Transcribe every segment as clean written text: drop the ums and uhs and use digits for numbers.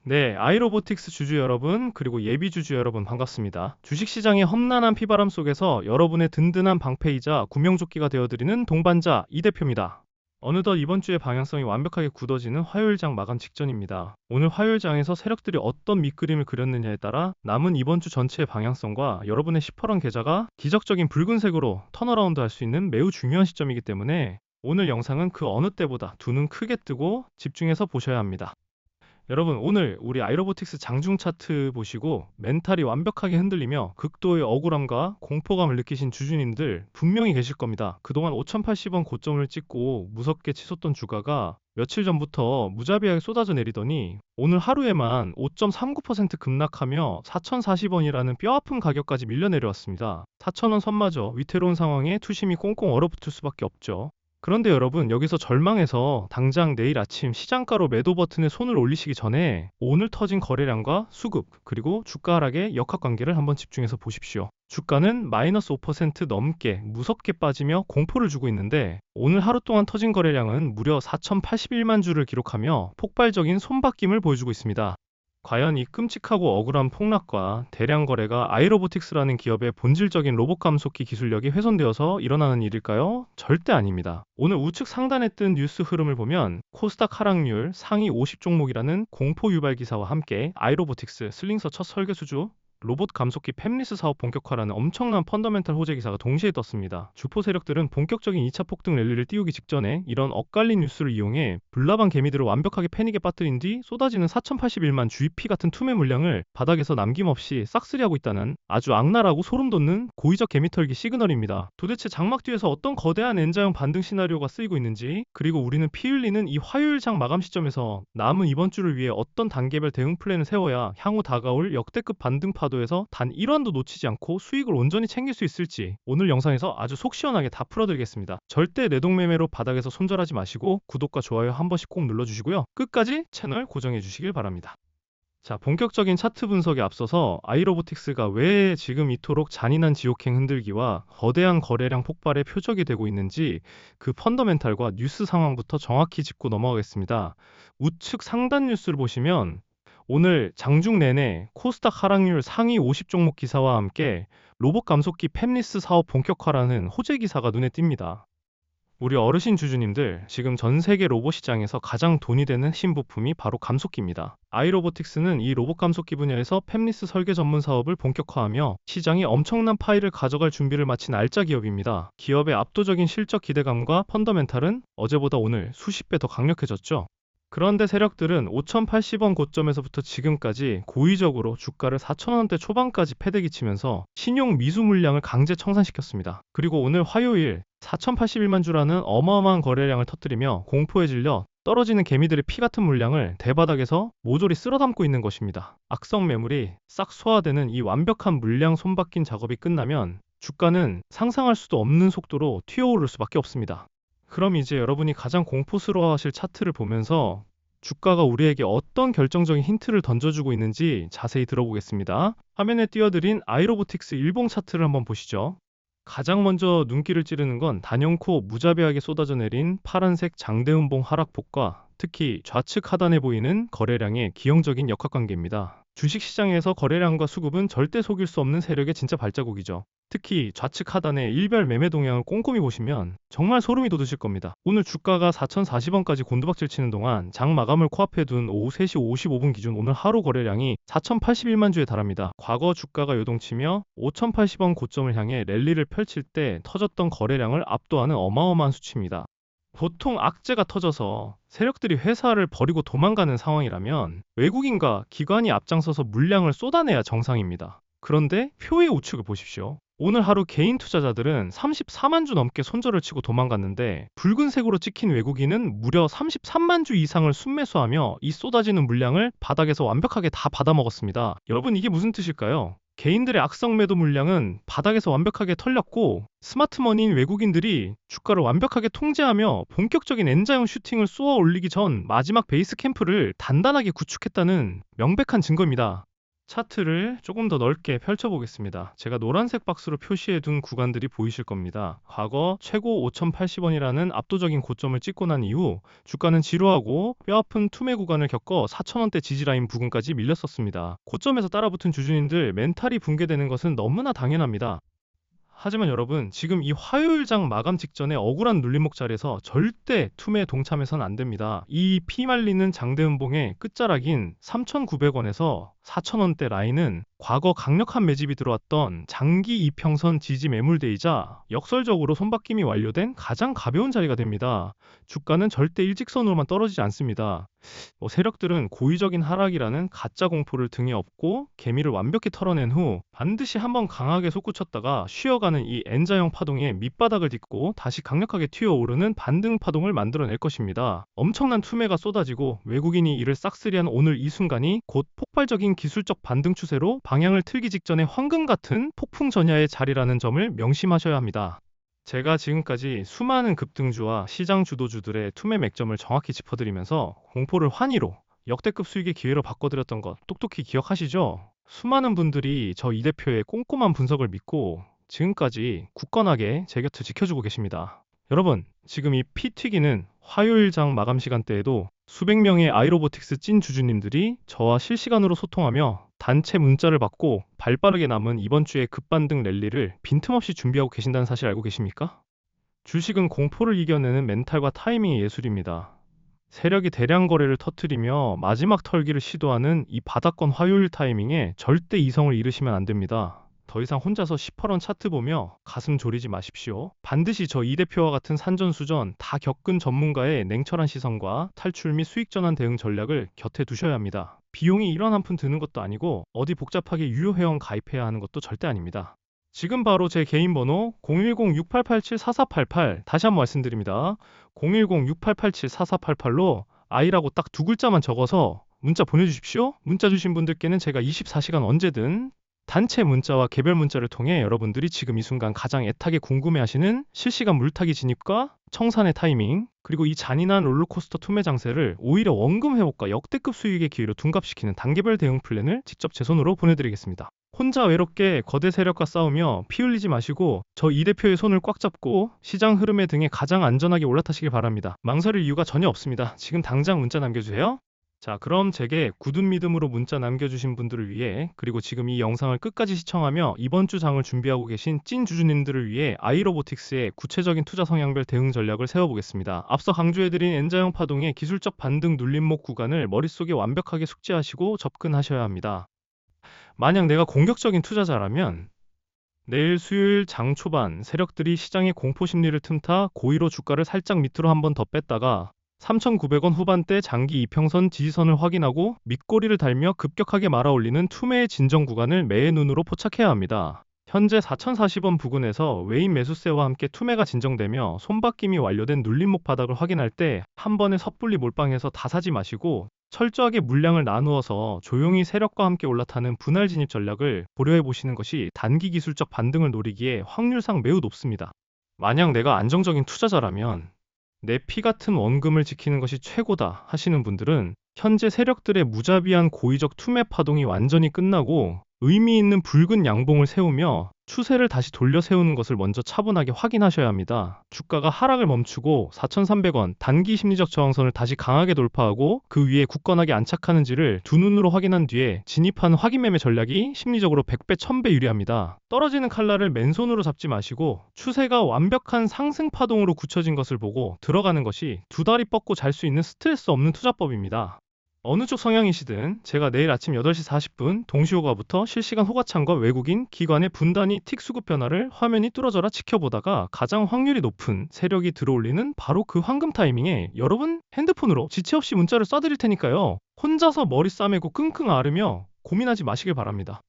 네, 아이로보틱스 주주 여러분, 그리고 예비 주주 여러분 반갑습니다. 주식시장의 험난한 피바람 속에서 여러분의 든든한 방패이자 구명조끼가 되어드리는 동반자 이 대표입니다. 어느덧 이번 주의 방향성이 완벽하게 굳어지는 화요일장 마감 직전입니다. 오늘 화요일장에서 세력들이 어떤 밑그림을 그렸느냐에 따라 남은 이번 주 전체의 방향성과 여러분의 시퍼런 계좌가 기적적인 붉은색으로 턴어라운드 할 수 있는 매우 중요한 시점이기 때문에 오늘 영상은 그 어느 때보다 두 눈 크게 뜨고 집중해서 보셔야 합니다. 여러분, 오늘 우리 아이로보틱스 장중 차트 보시고 멘탈이 완벽하게 흔들리며 극도의 억울함과 공포감을 느끼신 주주님들 분명히 계실 겁니다. 그동안 5,080원 고점을 찍고 무섭게 치솟던 주가가 며칠 전부터 무자비하게 쏟아져 내리더니 오늘 하루에만 5.39% 급락하며 4,040원이라는 뼈아픈 가격까지 밀려 내려왔습니다. 4,000원 선마저 위태로운 상황에 투심이 꽁꽁 얼어붙을 수밖에 없죠. 그런데 여러분, 여기서 절망해서 당장 내일 아침 시장가로 매도 버튼에 손을 올리시기 전에 오늘 터진 거래량과 수급, 그리고 주가 하락의 역학관계를 한번 집중해서 보십시오. 주가는 마이너스 5% 넘게 무섭게 빠지며 공포를 주고 있는데 오늘 하루 동안 터진 거래량은 무려 4,081만 주를 기록하며 폭발적인 손바뀜을 보여주고 있습니다. 과연 이 끔찍하고 억울한 폭락과 대량 거래가 아이로보틱스라는 기업의 본질적인 로봇 감속기 기술력이 훼손되어서 일어나는 일일까요? 절대 아닙니다. 오늘 우측 상단에 뜬 뉴스 흐름을 보면 코스닥 하락률 상위 50 종목이라는 공포 유발 기사와 함께 아이로보틱스 슬링서 첫 설계 수주 로봇 감속기 팹리스 사업 본격화라는 엄청난 펀더멘탈 호재 기사가 동시에 떴습니다. 주포 세력들은 본격적인 2차 폭등 랠리를 띄우기 직전에 이런 엇갈린 뉴스를 이용해 불나방 개미들을 완벽하게 패닉에 빠뜨린 뒤 쏟아지는 4,081만 GP 같은 투매 물량을 바닥에서 남김없이 싹쓸이하고 있다는 아주 악랄하고 소름 돋는 고의적 개미털기 시그널입니다. 도대체 장막 뒤에서 어떤 거대한 N자형 반등 시나리오가 쓰이고 있는지, 그리고 우리는 피 흘리는 이 화요일장 마감 시점에서 남은 이번 주를 위해 어떤 단계별 대응 플랜을 세워야 향후 다가올 역대급 반등 파도에서 단 1원도 놓치지 않고 수익을 온전히 챙길 수 있을지 오늘 영상에서 아주 속 시원하게 다 풀어드리겠습니다. 절대 내동매매로 바닥에서 손절하지 마시고 구독과 좋아요 한 번씩 꼭 눌러주시고요. 끝까지 채널 고정해 주시길 바랍니다. 자, 본격적인 차트 분석에 앞서서 아이로보틱스가 왜 지금 이토록 잔인한 지옥행 흔들기와 거대한 거래량 폭발의 표적이 되고 있는지 그 펀더멘탈과 뉴스 상황부터 정확히 짚고 넘어가겠습니다. 우측 상단 뉴스를 보시면 오늘 장중 내내 코스닥 하락률 상위 50 종목 기사와 함께 로봇 감속기 팹리스 사업 본격화라는 호재 기사가 눈에 띕니다. 우리 어르신 주주님들, 지금 전 세계 로봇 시장에서 가장 돈이 되는 신부품이 바로 감속기입니다. 아이로보틱스는 이 로봇 감속기 분야에서 팹리스 설계 전문 사업을 본격화하며 시장에 엄청난 파이를 가져갈 준비를 마친 알짜 기업입니다. 기업의 압도적인 실적 기대감과 펀더멘탈은 어제보다 오늘 수십 배 더 강력해졌죠. 그런데 세력들은 5,080원 고점에서부터 지금까지 고의적으로 주가를 4,000원대 초반까지 패대기 치면서 신용 미수 물량을 강제 청산시켰습니다. 그리고 오늘 화요일 4,081만 주라는 어마어마한 거래량을 터뜨리며 공포에 질려 떨어지는 개미들의 피 같은 물량을 대바닥에서 모조리 쓸어담고 있는 것입니다. 악성 매물이 싹 소화되는 이 완벽한 물량 손바뀐 작업이 끝나면 주가는 상상할 수도 없는 속도로 튀어오를 수밖에 없습니다. 그럼 이제 여러분이 가장 공포스러워하실 차트를 보면서 주가가 우리에게 어떤 결정적인 힌트를 던져주고 있는지 자세히 들어보겠습니다. 화면에 띄워드린 아이로보틱스 일봉 차트를 한번 보시죠. 가장 먼저 눈길을 찌르는 건 단연코 무자비하게 쏟아져 내린 파란색 장대음봉 하락폭과 특히 좌측 하단에 보이는 거래량의 기형적인 역학관계입니다. 주식시장에서 거래량과 수급은 절대 속일 수 없는 세력의 진짜 발자국이죠. 특히 좌측 하단의 일별 매매 동향을 꼼꼼히 보시면 정말 소름이 돋으실 겁니다. 오늘 주가가 4,040원까지 곤두박질 치는 동안 장 마감을 코앞에 둔 오후 3시 55분 기준 오늘 하루 거래량이 4,081만 주에 달합니다. 과거 주가가 요동치며 5,080원 고점을 향해 랠리를 펼칠 때 터졌던 거래량을 압도하는 어마어마한 수치입니다. 보통 악재가 터져서 세력들이 회사를 버리고 도망가는 상황이라면 외국인과 기관이 앞장서서 물량을 쏟아내야 정상입니다. 그런데 표의 우측을 보십시오. 오늘 하루 개인 투자자들은 34만 주 넘게 손절을 치고 도망갔는데 붉은색으로 찍힌 외국인은 무려 33만 주 이상을 순매수하며 이 쏟아지는 물량을 바닥에서 완벽하게 다 받아먹었습니다. 여러분, 이게 무슨 뜻일까요? 개인들의 악성 매도 물량은 바닥에서 완벽하게 털렸고 스마트머니인 외국인들이 주가를 완벽하게 통제하며 본격적인 N자형 슈팅을 쏘아 올리기 전 마지막 베이스 캠프를 단단하게 구축했다는 명백한 증거입니다. 차트를 조금 더 넓게 펼쳐보겠습니다. 제가 노란색 박스로 표시해둔 구간들이 보이실 겁니다. 과거 최고 5,080원이라는 압도적인 고점을 찍고 난 이후 주가는 지루하고 뼈아픈 투매 구간을 겪어 4,000원대 지지라인 부근까지 밀렸었습니다. 고점에서 따라붙은 주주님들 멘탈이 붕괴되는 것은 너무나 당연합니다. 하지만 여러분, 지금 이 화요일장 마감 직전에 억울한 눌림목 자리에서 절대 투매에 동참해서는 안 됩니다. 이 피말리는 장대음봉의 끝자락인 3,900원에서 4,000원대 라인은 과거 강력한 매집이 들어왔던 장기 이평선 지지 매물대이자 역설적으로 손바뀜이 완료된 가장 가벼운 자리가 됩니다. 주가는 절대 일직선으로만 떨어지지 않습니다. 세력들은 고의적인 하락이라는 가짜 공포를 등에 업고 개미를 완벽히 털어낸 후 반드시 한번 강하게 솟구쳤다가 쉬어가는 이 N자형 파동에 밑바닥을 딛고 다시 강력하게 튀어오르는 반등 파동을 만들어낼 것입니다. 엄청난 투매가 쏟아지고 외국인이 이를 싹쓸이한 오늘 이 순간이 곧 폭발적인 기술적 반등 추세로 방향을 틀기 직전의 황금 같은 폭풍 전야의 자리라는 점을 명심하셔야 합니다. 제가 지금까지 수많은 급등주와 시장 주도주들의 투매 맥점을 정확히 짚어드리면서 공포를 환희로 역대급 수익의 기회로 바꿔드렸던 것 똑똑히 기억하시죠? 수많은 분들이 저 이 대표의 꼼꼼한 분석을 믿고 지금까지 굳건하게 제 곁을 지켜주고 계십니다. 여러분, 지금 이 피 튀기는 화요일장 마감 시간대에도 수백 명의 아이로보틱스 찐 주주님들이 저와 실시간으로 소통하며 단체 문자를 받고 발빠르게 남은 이번 주의 급반등 랠리를 빈틈없이 준비하고 계신다는 사실 알고 계십니까? 주식은 공포를 이겨내는 멘탈과 타이밍의 예술입니다. 세력이 대량 거래를 터뜨리며 마지막 털기를 시도하는 이 바닥권 화요일 타이밍에 절대 이성을 잃으시면 안 됩니다. 더 이상 혼자서 18원 차트 보며 가슴 졸이지 마십시오. 반드시 저 이 대표와 같은 산전수전 다 겪은 전문가의 냉철한 시선과 탈출 및 수익 전환 대응 전략을 곁에 두셔야 합니다. 비용이 1원 한 푼 드는 것도 아니고 어디 복잡하게 유료 회원 가입해야 하는 것도 절대 아닙니다. 지금 바로 제 개인 번호 010-6887-4488 다시 한번 말씀드립니다. 010-6887-4488로 아이라고 딱 두 글자만 적어서 문자 보내주십시오. 문자 주신 분들께는 제가 24시간 언제든 단체 문자와 개별 문자를 통해 여러분들이 지금 이 순간 가장 애타게 궁금해하시는 실시간 물타기 진입과 청산의 타이밍, 그리고 이 잔인한 롤러코스터 투매 장세를 오히려 원금 회복과 역대급 수익의 기회로 둔갑시키는 단계별 대응 플랜을 직접 제 손으로 보내드리겠습니다. 혼자 외롭게 거대 세력과 싸우며 피 흘리지 마시고 저 이 대표의 손을 꽉 잡고 시장 흐름의 등에 가장 안전하게 올라타시길 바랍니다. 망설일 이유가 전혀 없습니다. 지금 당장 문자 남겨주세요. 자, 그럼 제게 굳은 믿음으로 문자 남겨주신 분들을 위해, 그리고 지금 이 영상을 끝까지 시청하며 이번 주 장을 준비하고 계신 찐 주주님들을 위해 아이로보틱스의 구체적인 투자 성향별 대응 전략을 세워보겠습니다. 앞서 강조해드린 N자형 파동의 기술적 반등 눌림목 구간을 머릿속에 완벽하게 숙지하시고 접근하셔야 합니다. 만약 내가 공격적인 투자자라면 내일 수요일 장 초반 세력들이 시장의 공포 심리를 틈타 고의로 주가를 살짝 밑으로 한번 더 뺐다가 3,900원 후반대 장기 이평선 지지선을 확인하고 밑꼬리를 달며 급격하게 말아올리는 투매의 진정 구간을 매의 눈으로 포착해야 합니다. 현재 4,040원 부근에서 외인 매수세와 함께 투매가 진정되며 손바뀜이 완료된 눌림목 바닥을 확인할 때 한 번에 섣불리 몰빵해서 다 사지 마시고 철저하게 물량을 나누어서 조용히 세력과 함께 올라타는 분할 진입 전략을 고려해 보시는 것이 단기 기술적 반등을 노리기에 확률상 매우 높습니다. 만약 내가 안정적인 투자자라면 내 피 같은 원금을 지키는 것이 최고다 하시는 분들은 현재 세력들의 무자비한 고의적 투매 파동이 완전히 끝나고 의미 있는 붉은 양봉을 세우며 추세를 다시 돌려 세우는 것을 먼저 차분하게 확인하셔야 합니다. 주가가 하락을 멈추고 4,300원 단기 심리적 저항선을 다시 강하게 돌파하고 그 위에 굳건하게 안착하는지를 두 눈으로 확인한 뒤에 진입하는 확인 매매 전략이 심리적으로 100배, 1000배 유리합니다. 떨어지는 칼날을 맨손으로 잡지 마시고 추세가 완벽한 상승 파동으로 굳혀진 것을 보고 들어가는 것이 두 다리 뻗고 잘 수 있는 스트레스 없는 투자법입니다. 어느 쪽 성향이시든 제가 내일 아침 8시 40분 동시호가부터 실시간 호가창과 외국인, 기관의 분단위 틱 수급 변화를 화면이 뚫어져라 지켜보다가 가장 확률이 높은 세력이 들어올리는 바로 그 황금 타이밍에 여러분 핸드폰으로 지체 없이 문자를 쏴드릴 테니까요. 혼자서 머리 싸매고 끙끙 앓으며 고민하지 마시길 바랍니다.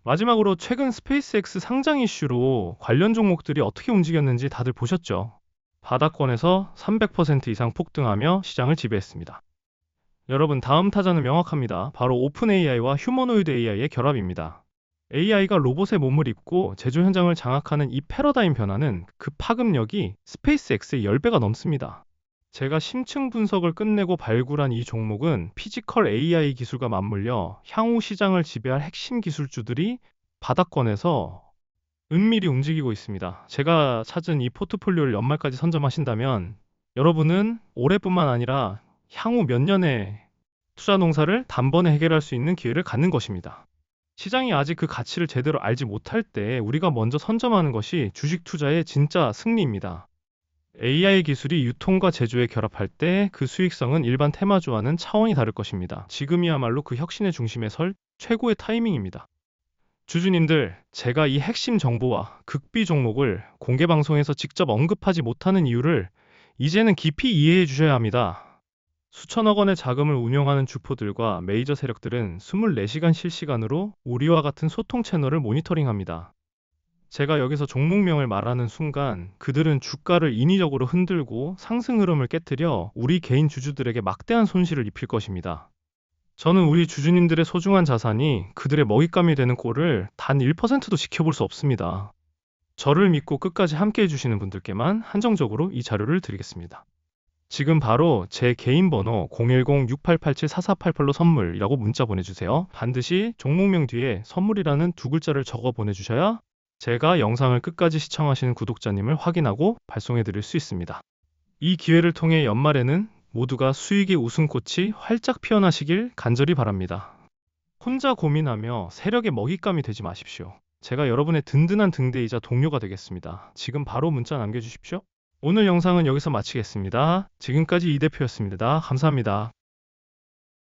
마지막으로 최근 스페이스X 상장 이슈로 관련 종목들이 어떻게 움직였는지 다들 보셨죠? 바닥권에서 300% 이상 폭등하며 시장을 지배했습니다. 여러분, 다음 타자는 명확합니다. 바로 오픈 AI와 휴머노이드 AI의 결합입니다. AI가 로봇의 몸을 입고 제조 현장을 장악하는 이 패러다임 변화는 그 파급력이 스페이스X의 10배가 넘습니다. 제가 심층 분석을 끝내고 발굴한 이 종목은 피지컬 AI 기술과 맞물려 향후 시장을 지배할 핵심 기술주들이 바닥권에서 은밀히 움직이고 있습니다. 제가 찾은 이 포트폴리오를 연말까지 선점하신다면 여러분은 올해뿐만 아니라 향후 몇 년의 투자 농사를 단번에 해결할 수 있는 기회를 갖는 것입니다. 시장이 아직 그 가치를 제대로 알지 못할 때 우리가 먼저 선점하는 것이 주식 투자의 진짜 승리입니다. AI 기술이 유통과 제조에 결합할 때 그 수익성은 일반 테마주와는 차원이 다를 것입니다. 지금이야말로 그 혁신의 중심에 설 최고의 타이밍입니다. 주주님들, 제가 이 핵심 정보와 극비 종목을 공개 방송에서 직접 언급하지 못하는 이유를 이제는 깊이 이해해 주셔야 합니다. 수천억 원의 자금을 운용하는 주포들과 메이저 세력들은 24시간 실시간으로 우리와 같은 소통 채널을 모니터링합니다. 제가 여기서 종목명을 말하는 순간 그들은 주가를 인위적으로 흔들고 상승 흐름을 깨뜨려 우리 개인 주주들에게 막대한 손실을 입힐 것입니다. 저는 우리 주주님들의 소중한 자산이 그들의 먹잇감이 되는 꼴을 단 1%도 지켜볼 수 없습니다. 저를 믿고 끝까지 함께 해주시는 분들께만 한정적으로 이 자료를 드리겠습니다. 지금 바로 제 개인 번호 010-6887-4488로 선물이라고 문자 보내주세요. 반드시 종목명 뒤에 선물이라는 두 글자를 적어 보내주셔야 제가 영상을 끝까지 시청하시는 구독자님을 확인하고 발송해 드릴 수 있습니다. 이 기회를 통해 연말에는 모두가 수익의 웃음꽃이 활짝 피어나시길 간절히 바랍니다. 혼자 고민하며 세력의 먹잇감이 되지 마십시오. 제가 여러분의 든든한 등대이자 동료가 되겠습니다. 지금 바로 문자 남겨주십시오. 오늘 영상은 여기서 마치겠습니다. 지금까지 이 대표였습니다. 감사합니다.